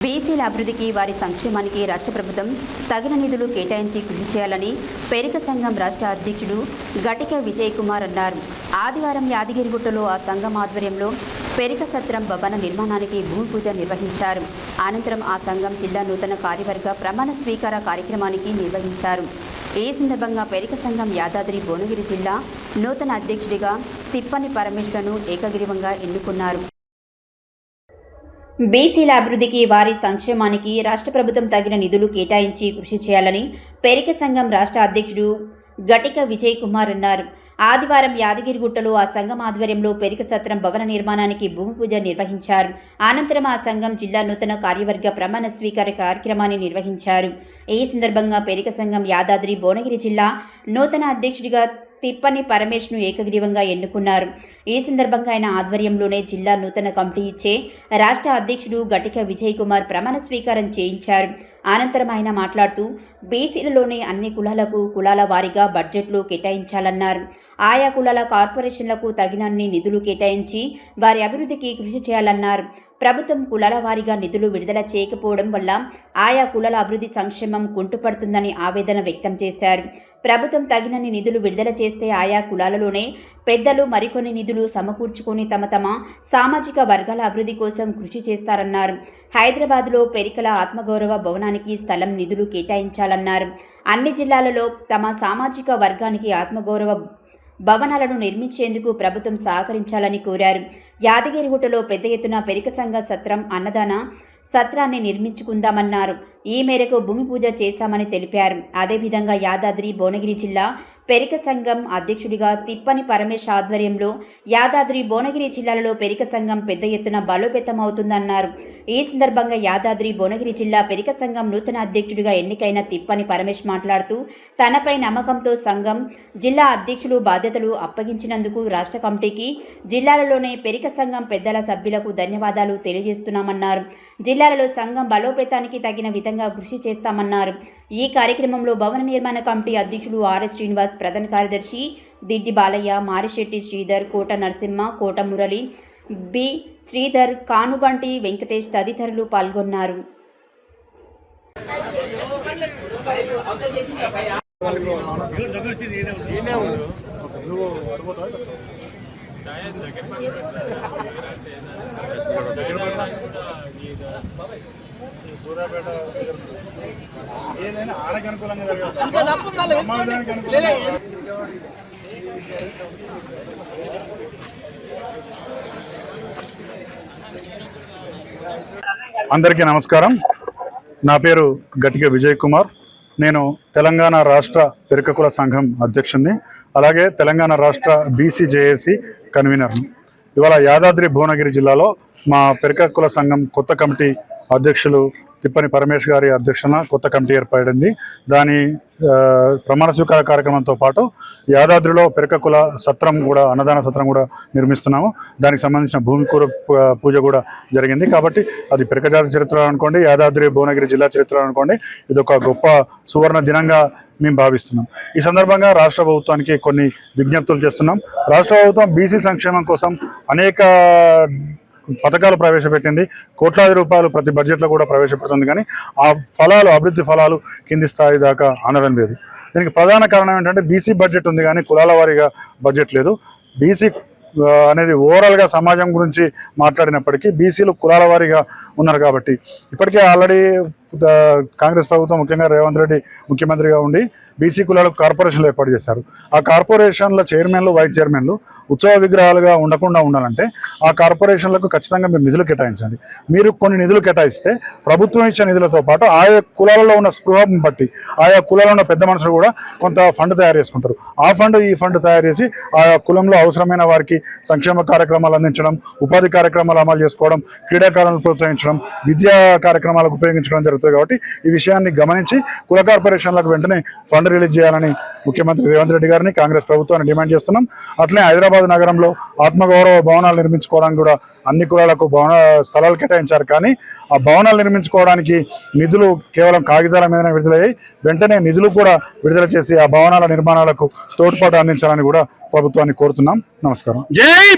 బీసీల అభివృద్ధికి వారి సంక్షేమానికి రాష్ట్ర ప్రభుత్వం తగిన నిధులు కేటాయించి కృషి చేయాలని పేరిక సంఘం రాష్ట్ర అధ్యక్షుడు గటిక విజయ్ కుమార్ అన్నారు. ఆదివారం యాదగిరిగుట్టలో ఆ సంఘం ఆధ్వర్యంలో పేరిక సత్రం భవన నిర్మాణానికి భూమి పూజ నిర్వహించారు. అనంతరం ఆ సంఘం జిల్లా నూతన కార్యవర్గ ప్రమాణ స్వీకార కార్యక్రమానికి నిర్వహించారు. ఈ సందర్భంగా పేరిక సంఘం యాదాద్రి భువనగిరి జిల్లా నూతన అధ్యక్షుడిగా తిప్పని పరమేశ్వరను ఏకగ్రీవంగా ఎన్నుకున్నారు. బీసీల అభివృద్ధికి వారి సంక్షేమానికి రాష్ట్ర ప్రభుత్వం తగిన నిధులు కేటాయించి కృషి చేయాలని పేరిక సంఘం రాష్ట్ర అధ్యక్షుడు గటిక విజయ్ కుమార్ అన్నారు. ఆదివారం యాదగిరిగుట్టలో ఆ సంఘం ఆధ్వర్యంలో పేరిక సత్రం భవన నిర్మాణానికి భూమి పూజ నిర్వహించారు. అనంతరం ఆ సంఘం జిల్లా నూతన కార్యవర్గ ప్రమాణ స్వీకార కార్యక్రమాన్ని నిర్వహించారు. ఈ సందర్భంగా పేరిక సంఘం యాదాద్రి భువనగిరి జిల్లా నూతన అధ్యక్షుడిగా తిప్పని పరమేశ్ను ఏకగ్రీవంగా ఎన్నుకున్నారు. ఈ సందర్భంగా ఆయన ఆధ్వర్యంలోనే జిల్లా నూతన కమిటీ ఇచ్చే రాష్ట్ర అధ్యక్షుడు గటిక విజయ్ కుమార్ ప్రమాణ స్వీకారం చేయించారు. అనంతరం ఆయన మాట్లాడుతూ బీసీలలోని అన్ని కులాలకు కులాల వారీగా బడ్జెట్లు కేటాయించాలన్నారు. ఆయా కులాల కార్పొరేషన్లకు తగినన్ని నిధులు కేటాయించి వారి అభివృద్ధికి కృషి చేయాలన్నారు. ప్రభుత్వం కులాల వారీగా నిధులు విడుదల చేయకపోవడం వల్ల ఆయా కులాల అభివృద్ధి సంక్షేమం కుంటుపడుతుందని ఆవేదన వ్యక్తం చేశారు. ప్రభుత్వం తగినన్ని నిధులు విడుదల చేస్తే ఆయా కులాలలోనే పెద్దలు మరికొన్ని నిధులు సమకూర్చుకొని తమ సామాజిక వర్గాల అభివృద్ధి కోసం కృషి చేస్తారన్నారు. హైదరాబాద్లో పెరికల ఆత్మగౌరవ భవనానికి స్థలం నిధులు కేటాయించాలన్నారు. అన్ని జిల్లాలలో తమ సామాజిక వర్గానికి ఆత్మగౌరవ భవనాలను నిర్మించేందుకు ప్రభుత్వం సహకరించాలని కోరారు. యాదగిరిగుట్టలో పెద్ద ఎత్తున పెరిక సంఘ సత్రం అన్నదాన సత్రాన్ని నిర్మించుకుందామన్నారు. ఈ మేరకు భూమి పూజ చేశామని తెలిపారు. అదేవిధంగా యాదాద్రి భువనగిరి జిల్లా పెరిక సంఘం అధ్యక్షుడిగా తిప్పని పరమేశ్ ఆధ్వర్యంలో యాదాద్రి భువనగిరి జిల్లాలలో పెరిక సంఘం పెద్ద ఎత్తున బలోపేతమవుతుందన్నారు. ఈ సందర్భంగా యాదాద్రి భువనగిరి జిల్లా పెరిక సంఘం నూతన అధ్యక్షుడిగా ఎన్నికైన తిప్పని పరమేశ్ మాట్లాడుతూ తనపై నమ్మకంతో సంఘం జిల్లా అధ్యక్షులు బాధ్యతలు అప్పగించినందుకు రాష్ట్ర కమిటీకి జిల్లాలలోనే పెరిక సంఘం పెద్దల సభ్యులకు ధన్యవాదాలు తెలియజేస్తున్నామన్నారు. జిల్లాలలో సంఘం బలోపేతానికి తగిన విధంగా కృషి చేస్తామన్నారు. ఈ కార్యక్రమంలో భవన నిర్మాణ కమిటీ అధ్యక్షులు ఆర్ఎస్ శ్రీనివాస్, ప్రధాన కార్యదర్శి దిడ్డి బాలయ్య, మారిశెట్టి శ్రీధర్, కోట నరసింహ, కోట మురళి, బి శ్రీధర్, కానుగంటి వెంకటేష్ తదితరులు పాల్గొన్నారు. ఏదైనా ఆడకి అనుకూలంగా సమాజానికి అనుకూలంగా. అందరికీ నమస్కారం. నా పేరు గటిక విజయ్ కుమార్. నేను తెలంగాణ రాష్ట్ర పెరిక కుల సంఘం అధ్యక్షుడిని, అలాగే తెలంగాణ రాష్ట్ర బీసీ జేఏసీ కన్వీనర్ను. ఇవాళ యాదాద్రి భువనగిరి జిల్లాలో మా పెరిక కుల సంఘం కొత్త కమిటీ అధ్యక్షులు తిప్పని పరమేశ్ గారి అధ్యక్షన కొత్త కమిటీ ఏర్పడింది. దాని ప్రమాణ స్వీకార కార్యక్రమంతో పాటు యాదాద్రిలో పెరిక కుల సత్రం కూడా, అన్నదాన సత్రం కూడా నిర్మిస్తున్నాము. దానికి సంబంధించిన భూమి పూజ కూడా జరిగింది. కాబట్టి అది పెరిక జాతి చరిత్ర అనుకోండి, యాదాద్రి భువనగిరి జిల్లా చరిత్ర అనుకోండి, ఇది ఒక గొప్ప సువర్ణ దినంగా మేము భావిస్తున్నాం. ఈ సందర్భంగా రాష్ట్ర ప్రభుత్వానికి కొన్ని విజ్ఞప్తులు చేస్తున్నాం. రాష్ట్ర ప్రభుత్వం బీసీ సంక్షేమం కోసం అనేక పథకాలు ప్రవేశపెట్టింది. కోట్లాది రూపాయలు ప్రతి బడ్జెట్లో కూడా ప్రవేశపెడుతుంది. కానీ ఆ ఫలాలు, అభివృద్ధి ఫలాలు కింది స్థాయి దాకా అందడం లేదు. దీనికి ప్రధాన కారణం ఏంటంటే బీసీ బడ్జెట్ ఉంది కానీ కులాల వారీగా బడ్జెట్ లేదు. బీసీ అనేది ఓవరాల్గా సమాజం గురించి మాట్లాడినప్పటికీ బీసీలు కులాల వారీగా ఉన్నారు. కాబట్టి ఇప్పటికే ఆల్రెడీ కాంగ్రెస్ ప్రభుత్వం, ముఖ్యంగా రేవంత్ రెడ్డి ముఖ్యమంత్రిగా ఉండి బీసీ కులాలకు కార్పొరేషన్లు ఏర్పాటు చేశారు. ఆ కార్పొరేషన్ల చైర్మన్లు, వైస్ చైర్మన్లు ఉత్సవ విగ్రహాలుగా ఉండకుండా ఉండాలంటే ఆ కార్పొరేషన్లకు ఖచ్చితంగా మీరు నిధులు కేటాయించండి. మీరు కొన్ని నిధులు కేటాయిస్తే ప్రభుత్వం ఇచ్చే నిధులతో పాటు ఆయా కులాలలో ఉన్న స్పృహను బట్టి ఆయా కులాలలో ఉన్న పెద్ద మనుషులు కూడా కొంత ఫండ్ తయారు చేసుకుంటారు. ఆ ఫండ్, ఈ ఫండ్ తయారు చేసి ఆయా కులంలో అవసరమైన వారికి సంక్షేమ కార్యక్రమాలు అందించడం, ఉపాధి కార్యక్రమాలు అమలు చేసుకోవడం, క్రీడాకారులను ప్రోత్సహించడం, విద్యా కార్యక్రమాలకు ఉపయోగించడం జరుగుతుంది. కాబట్టి ఈ విషయాన్ని గమనించి కుల కార్పొరేషన్లకు వెంటనే ఫండ్ రిలీజ్ చేయాలని ముఖ్యమంత్రి రేవంత్ రెడ్డి గారిని, కాంగ్రెస్ ప్రభుత్వాన్ని డిమాండ్ చేస్తున్నాం. అట్లే హైదరాబాద్ నగరంలో ఆత్మగౌరవ భవనాలు నిర్మించుకోవడానికి కూడా అన్ని కులాలకు స్థలాలు కేటాయించారు. కానీ ఆ భవనాలు నిర్మించుకోవడానికి నిధులు కేవలం కాగితాల మీద విడుదలయ్యాయి. వెంటనే నిధులు కూడా విడుదల చేసి ఆ భవనాల నిర్మాణాలకు తోడ్పాటు అందించాలని కూడా ప్రభుత్వాన్ని కోరుతున్నాం. నమస్కారం. జై